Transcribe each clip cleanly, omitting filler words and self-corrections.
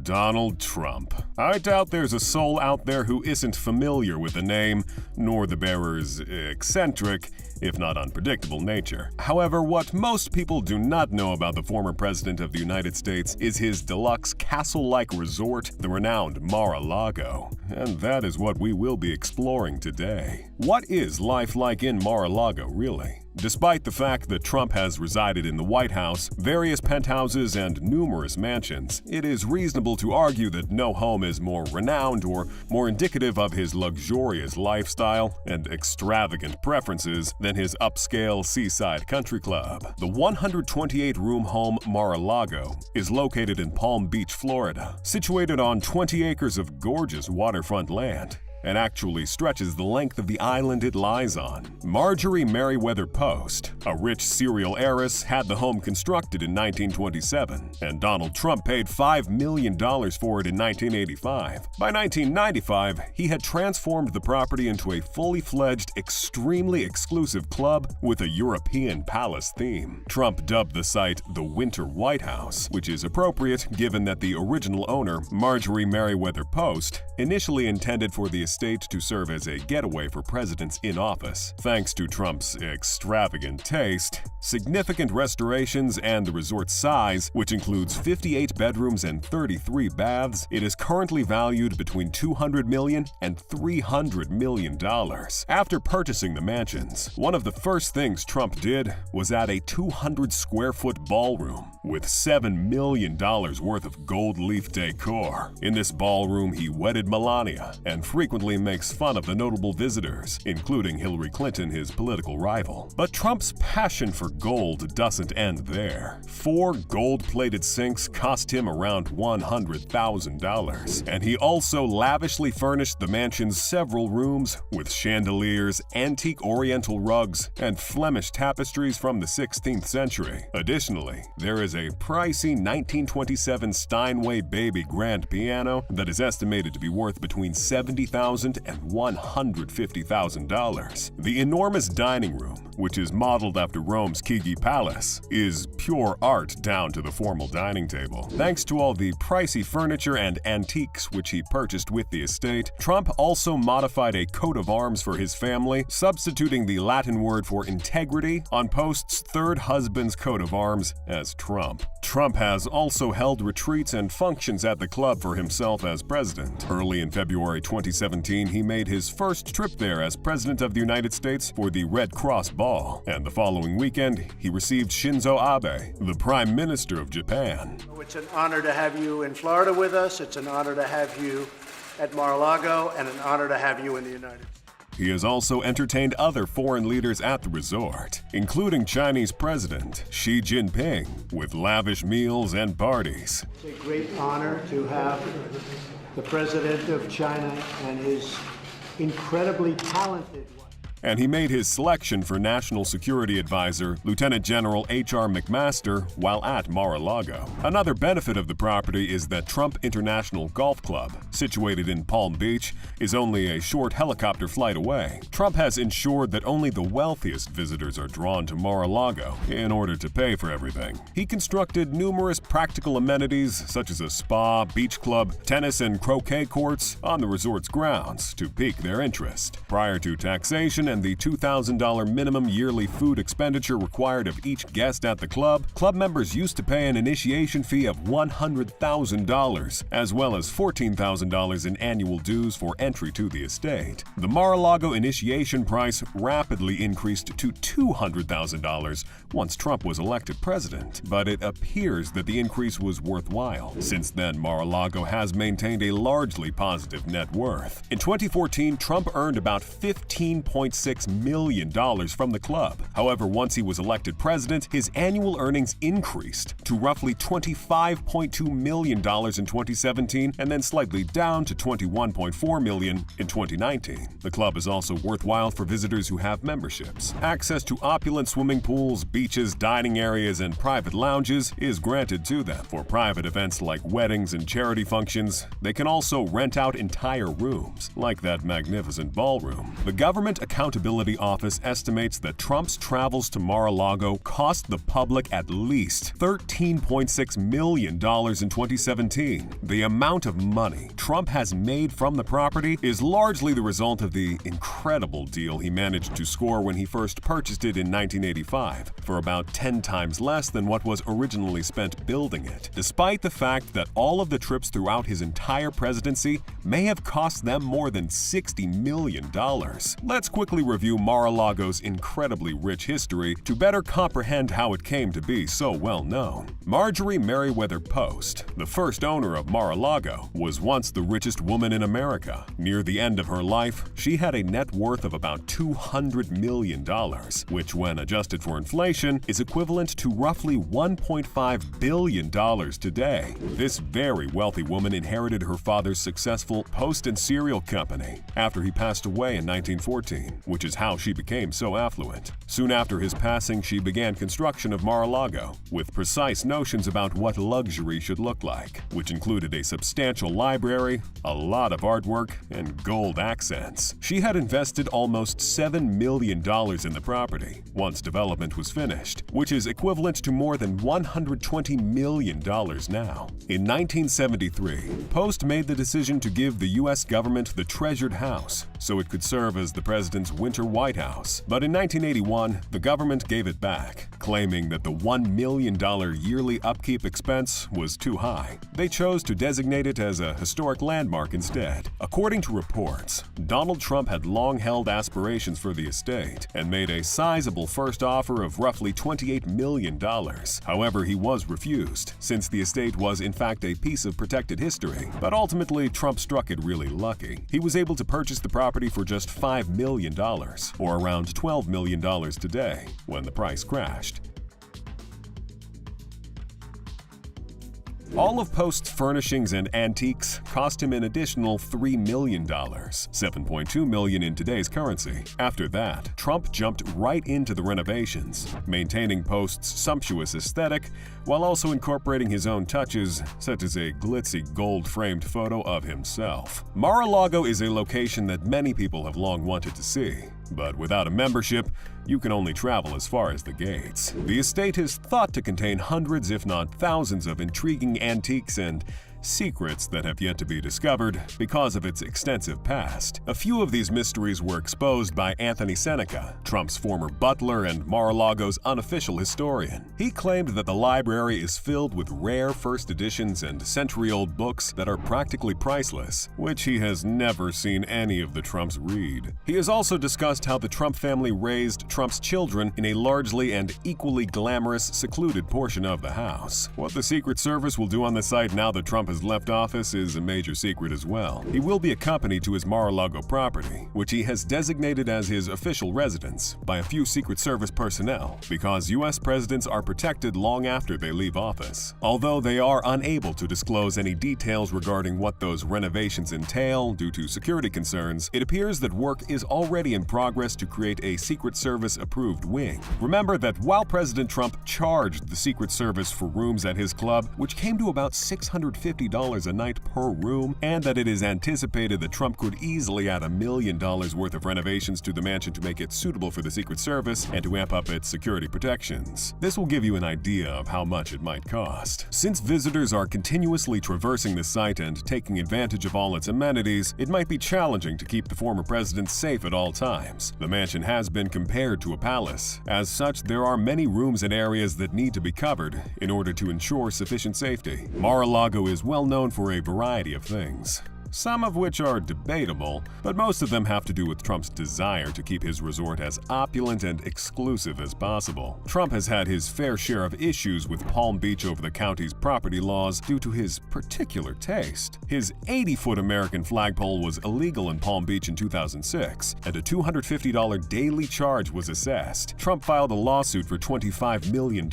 Donald Trump. I doubt there's a soul out there who isn't familiar with the name, nor the bearer's eccentric, if not unpredictable nature. However, what most people do not know about the former president of the United States is his deluxe castle-like resort, the renowned Mar-a-Lago. And that is what we will be exploring today. What is life like in Mar-a-Lago, really? Despite the fact that Trump has resided in the White House, various penthouses, and numerous mansions, it is reasonable to argue that no home is more renowned or more indicative of his luxurious lifestyle and extravagant preferences than his upscale seaside country club. The 128-room home Mar-a-Lago is located in Palm Beach, Florida, situated on 20 acres of gorgeous waterfront land, and actually stretches the length of the island it lies on. Marjorie Merriweather Post, a rich serial heiress, had the home constructed in 1927, and Donald Trump paid $5 million for it in 1985. By 1995, he had transformed the property into a fully fledged, extremely exclusive club with a European palace theme. Trump dubbed the site the Winter White House, which is appropriate given that the original owner, Marjorie Merriweather Post, initially intended for the estate to serve as a getaway for presidents in office. Thanks to Trump's extravagant taste, significant restorations, and the resort's size, which includes 58 bedrooms and 33 baths, it is currently valued between $200 million and $300 million. After purchasing the mansions, one of the first things Trump did was add a 200-square-foot ballroom with $7 million worth of gold leaf decor. In this ballroom, he wedded Melania and frequently makes fun of the notable visitors, including Hillary Clinton, his political rival. But Trump's passion for gold doesn't end there. 4 gold-plated sinks cost him around $100,000, and he also lavishly furnished the mansion's several rooms with chandeliers, antique oriental rugs, and Flemish tapestries from the 16th century. Additionally, there is a pricey 1927 Steinway baby grand piano that is estimated to be worth between $70,000 and $150,000. The enormous dining room, which is modeled after Rome's Chigi Palace, is pure art down to the formal dining table. Thanks to all the pricey furniture and antiques which he purchased with the estate, Trump also modified a coat of arms for his family, substituting the Latin word for integrity on Post's third husband's coat of arms as Trump. Trump has also held retreats and functions at the club for himself as president. Early in February 2017, he made his first trip there as President of the United States for the Red Cross Ball, and the following weekend, he received Shinzo Abe, the Prime Minister of Japan. It's an honor to have you in Florida with us. It's an honor to have you at Mar-a-Lago, and an honor to have you in the United States. He has also entertained other foreign leaders at the resort, including Chinese President Xi Jinping, with lavish meals and parties. It's a great honor to have the President of China and his incredibly talented wife. And he made his selection for National Security Advisor Lieutenant General H.R. McMaster while at Mar-a-Lago. Another benefit of the property is that Trump International Golf Club, situated in Palm Beach, is only a short helicopter flight away. Trump has ensured that only the wealthiest visitors are drawn to Mar-a-Lago in order to pay for everything. He constructed numerous practical amenities such as a spa, beach club, tennis and croquet courts on the resort's grounds to pique their interest. Prior to taxation and the $2,000 minimum yearly food expenditure required of each guest at the club members used to pay an initiation fee of $100,000, as well as $14,000 in annual dues for entry to the estate. The Mar-a-Lago initiation price rapidly increased to $200,000 once Trump was elected president, but it appears that the increase was worthwhile. Since then, Mar-a-Lago has maintained a largely positive net worth. In 2014, Trump earned about $15.6 million from the club. However, once he was elected president, his annual earnings increased to roughly $25.2 million in 2017 and then slightly down to $21.4 million in 2019. The club is also worthwhile for visitors who have memberships. Access to opulent swimming pools, beaches, dining areas, and private lounges is granted to them. For private events like weddings and charity functions, they can also rent out entire rooms, like that magnificent ballroom. The government accounted Accountability Office estimates that Trump's travels to Mar-a-Lago cost the public at least $13.6 million in 2017. The amount of money Trump has made from the property is largely the result of the incredible deal he managed to score when he first purchased it in 1985, for about 10 times less than what was originally spent building it, despite the fact that all of the trips throughout his entire presidency may have cost them more than $60 million. Let's quickly review Mar-a-Lago's incredibly rich history to better comprehend how it came to be so well known. Marjorie Merriweather Post, the first owner of Mar-a-Lago, was once the richest woman in America. Near the end of her life, she had a net worth of about $200 million, which, when adjusted for inflation, is equivalent to roughly $1.5 billion today. This very wealthy woman inherited her father's successful Post and Cereal Company after he passed away in 1914, which is how she became so affluent. Soon after his passing, she began construction of Mar-a-Lago, with precise notions about what luxury should look like, which included a substantial library, a lot of artwork, and gold accents. She had invested almost $7 million in the property once development was finished, which is equivalent to more than $120 million now. In 1973, Post made the decision to give the U.S. government the treasured house so it could serve as the president's winter White House. But in 1981, the government gave it back, claiming that the $1 million yearly upkeep expense was too high. They chose to designate it as a historic landmark instead. According to reports, Donald Trump had long held aspirations for the estate and made a sizable first offer of roughly $28 million. However, he was refused, since the estate was in fact a piece of protected history. But ultimately, Trump struck it really lucky. He was able to purchase the property for just $5 million, or around $12 million today, when the price crashed. All of Post's furnishings and antiques cost him an additional $3 million, $7.2 million in today's currency. After that, Trump jumped right into the renovations, maintaining Post's sumptuous aesthetic while also incorporating his own touches, such as a glitzy gold-framed photo of himself. Mar-a-Lago is a location that many people have long wanted to see, but without a membership, you can only travel as far as the gates. The estate is thought to contain hundreds, if not thousands, of intriguing antiques and secrets that have yet to be discovered because of its extensive past. A few of these mysteries were exposed by Anthony Seneca, Trump's former butler and Mar-a-Lago's unofficial historian. He claimed that the library is filled with rare first editions and century-old books that are practically priceless, which he has never seen any of the Trumps read. He has also discussed how the Trump family raised Trump's children in a largely and equally glamorous, secluded portion of the house. What the Secret Service will do on the site now that Trump has left office is a major secret as well. He will be accompanied to his Mar-a-Lago property, which he has designated as his official residence, by a few Secret Service personnel, because U.S. presidents are protected long after they leave office. Although they are unable to disclose any details regarding what those renovations entail due to security concerns, it appears that work is already in progress to create a Secret Service-approved wing. Remember that while President Trump charged the Secret Service for rooms at his club, which came to about $650 a night per room, and that it is anticipated that Trump could easily add $1 million worth of renovations to the mansion to make it suitable for the Secret Service and to amp up its security protections. This will give you an idea of how much it might cost. Since visitors are continuously traversing the site and taking advantage of all its amenities, it might be challenging to keep the former president safe at all times. The mansion has been compared to a palace. As such, there are many rooms and areas that need to be covered in order to ensure sufficient safety. Mar-a-Lago is well known for a variety of things, some of which are debatable, but most of them have to do with Trump's desire to keep his resort as opulent and exclusive as possible. Trump has had his fair share of issues with Palm Beach over the county's property laws due to his particular taste. His 80-foot American flagpole was illegal in Palm Beach in 2006, and a $250 daily charge was assessed. Trump filed a lawsuit for $25 million,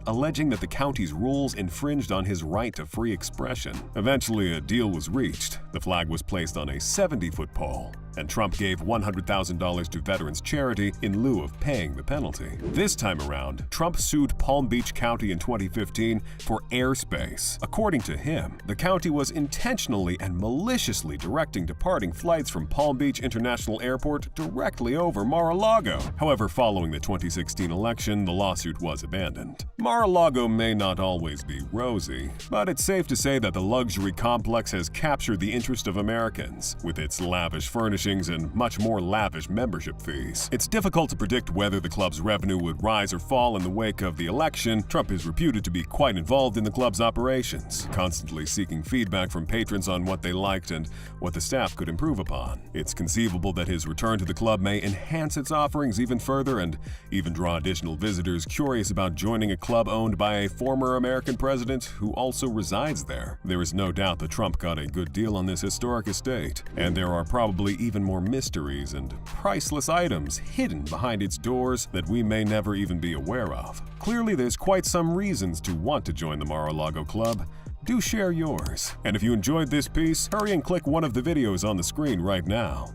alleging that the county's rules infringed on his right to free expression. Eventually, a deal was reached. The flag was placed on a 70-foot pole. and Trump gave $100,000 to veterans charity in lieu of paying the penalty. This time around, Trump sued Palm Beach County in 2015 for airspace. According to him, the county was intentionally and maliciously directing departing flights from Palm Beach International Airport directly over Mar-a-Lago. However, following the 2016 election, the lawsuit was abandoned. Mar-a-Lago may not always be rosy, but it's safe to say that the luxury complex has captured the interest of Americans, with its lavish furnishings and much more lavish membership fees. It's difficult to predict whether the club's revenue would rise or fall in the wake of the election. Trump is reputed to be quite involved in the club's operations, constantly seeking feedback from patrons on what they liked and what the staff could improve upon. It's conceivable that his return to the club may enhance its offerings even further and even draw additional visitors curious about joining a club owned by a former American president who also resides there. There is no doubt that Trump got a good deal on this historic estate, and there are probably even more mysteries and priceless items hidden behind its doors that we may never even be aware of. Clearly, there's quite some reasons to want to join the Mar-a-Lago Club. Do share yours. And if you enjoyed this piece, hurry and click one of the videos on the screen right now.